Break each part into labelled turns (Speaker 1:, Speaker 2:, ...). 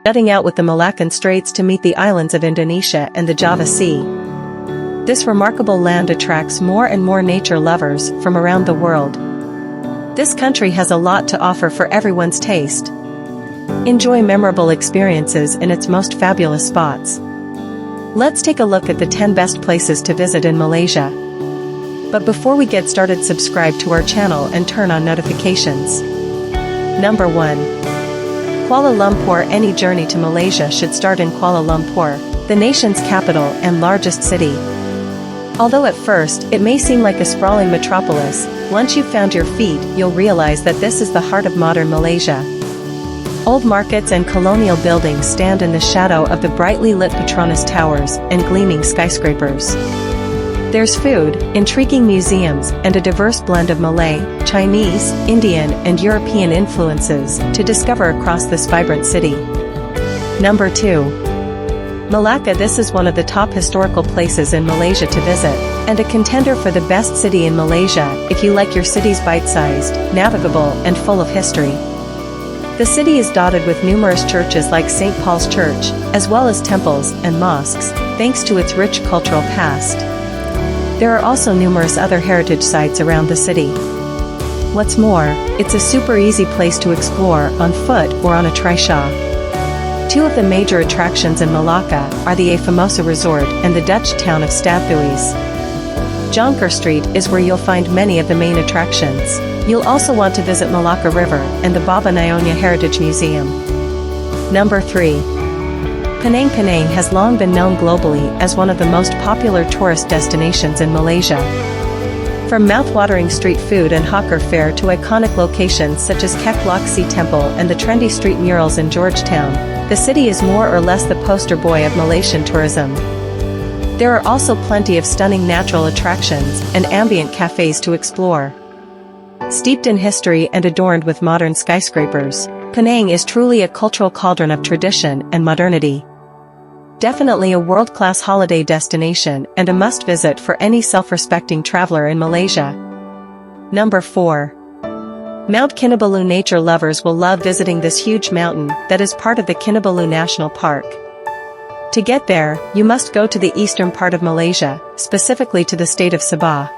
Speaker 1: jutting out with the Malaccan Straits to meet the islands of Indonesia and the Java Sea. This remarkable land attracts more and more nature lovers from around the world. This country has a lot to offer for everyone's taste. Enjoy memorable experiences in its most fabulous spots. Let's take a look at the 10 best places to visit in Malaysia. But before we get started, subscribe to our channel and turn on notifications. Number 1. Kuala Lumpur. Any journey to Malaysia should start in Kuala Lumpur, the nation's capital and largest city. Although at first, it may seem like a sprawling metropolis, once you've found your feet, you'll realize that this is the heart of modern Malaysia. Old markets and colonial buildings stand in the shadow of the brightly lit Petronas Towers and gleaming skyscrapers. There's food, intriguing museums, and a diverse blend of Malay, Chinese, Indian, and European influences to discover across this vibrant city. Number 2. Malacca. This is one of the top historical places in Malaysia to visit, and a contender for the best city in Malaysia if you like your cities bite-sized, navigable, and full of history. The city is dotted with numerous churches like St. Paul's Church, as well as temples and mosques, thanks to its rich cultural past. There are also numerous other heritage sites around the city. What's more, it's a super easy place to explore on foot or on a trishaw. Two of the major attractions in Malacca are the A Famosa Resort and the Dutch town of Stadbuis. Jonker Street is where you'll find many of the main attractions. You'll also want to visit Malacca River and the Baba Nyonya Heritage Museum. Number 3. Penang. Penang has long been known globally as one of the most popular tourist destinations in Malaysia. From mouth-watering street food and hawker fare to iconic locations such as Kek Lok Si Temple and the trendy street murals in Georgetown, the city is more or less the poster boy of Malaysian tourism. There are also plenty of stunning natural attractions and ambient cafes to explore. Steeped in history and adorned with modern skyscrapers, Penang is truly a cultural cauldron of tradition and modernity. Definitely a world-class holiday destination and a must-visit for any self-respecting traveler in Malaysia. Number 4. Mount Kinabalu. Nature lovers will love visiting this huge mountain that is part of the Kinabalu National Park. To get there, you must go to the eastern part of Malaysia, specifically to the state of Sabah.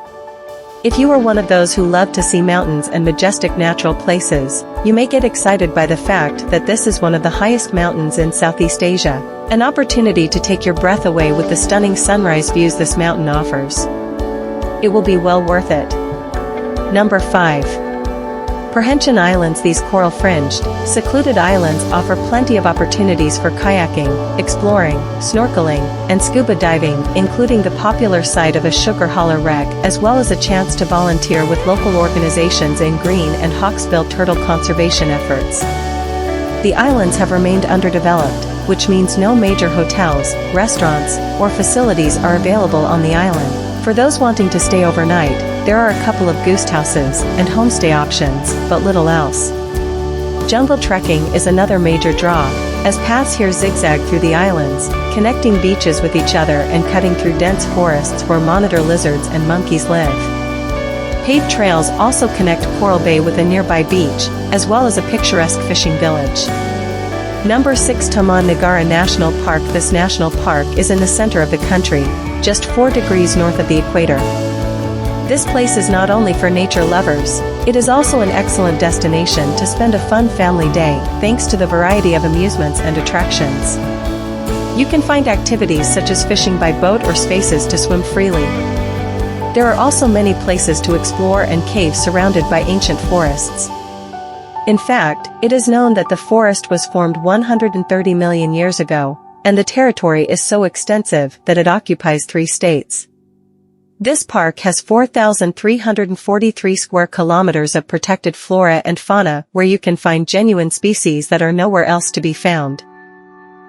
Speaker 1: If you are one of those who love to see mountains and majestic natural places, you may get excited by the fact that this is one of the highest mountains in Southeast Asia, an opportunity to take your breath away with the stunning sunrise views this mountain offers. It will be well worth it. Number 5. Perhentian Islands. These coral-fringed, secluded islands offer plenty of opportunities for kayaking, exploring, snorkeling, and scuba diving, including the popular site of a sugar hauler wreck, as well as a chance to volunteer with local organizations in green and hawksbill turtle conservation efforts. The islands have remained underdeveloped, which means no major hotels, restaurants, or facilities are available on the island. For those wanting to stay overnight, there are a couple of guest houses and homestay options, but little else. Jungle trekking is another major draw, as paths here zigzag through the islands, connecting beaches with each other and cutting through dense forests where monitor lizards and monkeys live. Paved trails also connect Coral Bay with a nearby beach, as well as a picturesque fishing village. Number 6. Taman. Negara National Park. This national park is in the center of the country, just 4 degrees north of the equator. This place is not only for nature lovers, it is also an excellent destination to spend a fun family day, thanks to the variety of amusements and attractions. You can find activities such as fishing by boat or spaces to swim freely. There are also many places to explore and caves surrounded by ancient forests. In fact, it is known that the forest was formed 130 million years ago, and the territory is so extensive that it occupies 3 states. This park has 4,343 square kilometers of protected flora and fauna where you can find genuine species that are nowhere else to be found.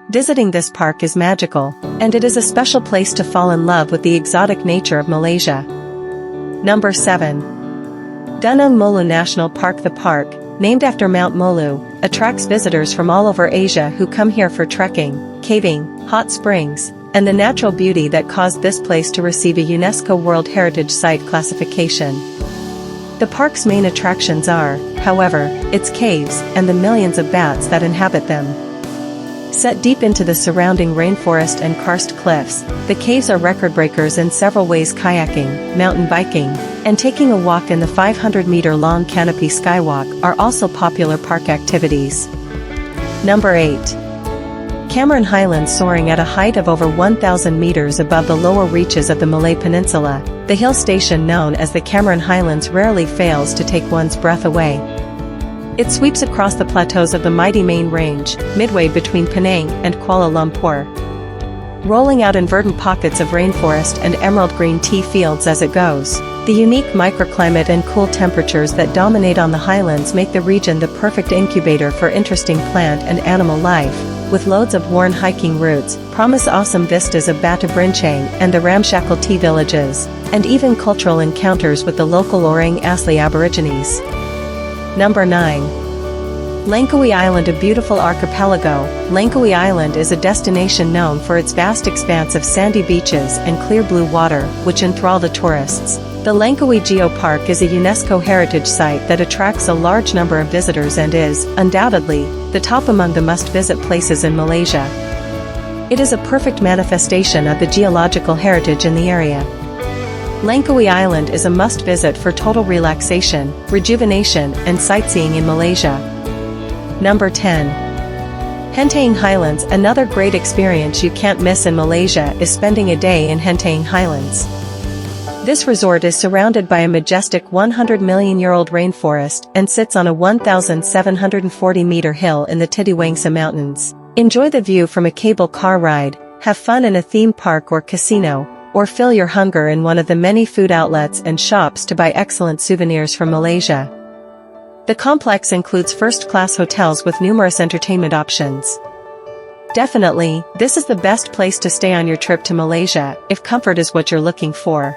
Speaker 1: Visiting this park is magical, and it is a special place to fall in love with the exotic nature of Malaysia. Number 7. Gunung Mulu National Park. The park, named after Mount Mulu, attracts visitors from all over Asia who come here for trekking, caving, hot springs, and the natural beauty that caused this place to receive a UNESCO World Heritage Site classification. The park's main attractions are, however, its caves and the millions of bats that inhabit them. Set deep into the surrounding rainforest and karst cliffs, the caves are record breakers in several ways: kayaking, mountain biking, and taking a walk in the 500-meter-long canopy skywalk are also popular park activities. Number 8. Cameron Highlands. Soaring at a height of over 1,000 meters above the lower reaches of the Malay Peninsula, the hill station known as the Cameron Highlands rarely fails to take one's breath away. It sweeps across the plateaus of the mighty main range, midway between Penang and Kuala Lumpur, rolling out in verdant pockets of rainforest and emerald green tea fields as it goes. The unique microclimate and cool temperatures that dominate on the highlands make the region the perfect incubator for interesting plant and animal life, with loads of worn hiking routes, promise awesome vistas of Batu Brincang and the ramshackle tea villages, and even cultural encounters with the local Orang Asli Aborigines. Number 9. Langkawi Island. A beautiful archipelago, Langkawi Island is a destination known for its vast expanse of sandy beaches and clear blue water, which enthrall the tourists. The Langkawi Geopark is a UNESCO heritage site that attracts a large number of visitors and is, undoubtedly, the top among the must-visit places in Malaysia. It is a perfect manifestation of the geological heritage in the area. Langkawi Island is a must-visit for total relaxation, rejuvenation, and sightseeing in Malaysia. Number 10. Genting Highlands. Another great experience you can't miss in Malaysia is spending a day in Genting Highlands. This resort is surrounded by a majestic 100-million-year-old rainforest and sits on a 1,740-meter hill in the Titiwangsa Mountains. Enjoy the view from a cable car ride, have fun in a theme park or casino, or fill your hunger in one of the many food outlets and shops to buy excellent souvenirs from Malaysia. The complex includes first-class hotels with numerous entertainment options. Definitely, this is the best place to stay on your trip to Malaysia, if comfort is what you're looking for.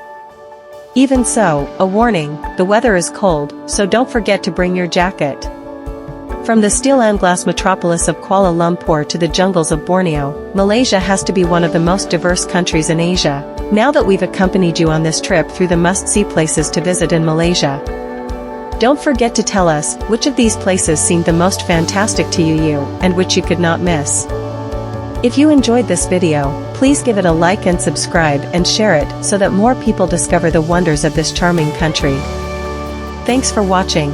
Speaker 1: Even so, a warning, the weather is cold, so don't forget to bring your jacket. From the steel and glass metropolis of Kuala Lumpur to the jungles of Borneo, Malaysia has to be one of the most diverse countries in Asia. Now that we've accompanied you on this trip through the must-see places to visit in Malaysia, don't forget to tell us which of these places seemed the most fantastic to you and which you could not miss. If you enjoyed this video, please give it a like and subscribe and share it so that more people discover the wonders of this charming country. Thanks for watching.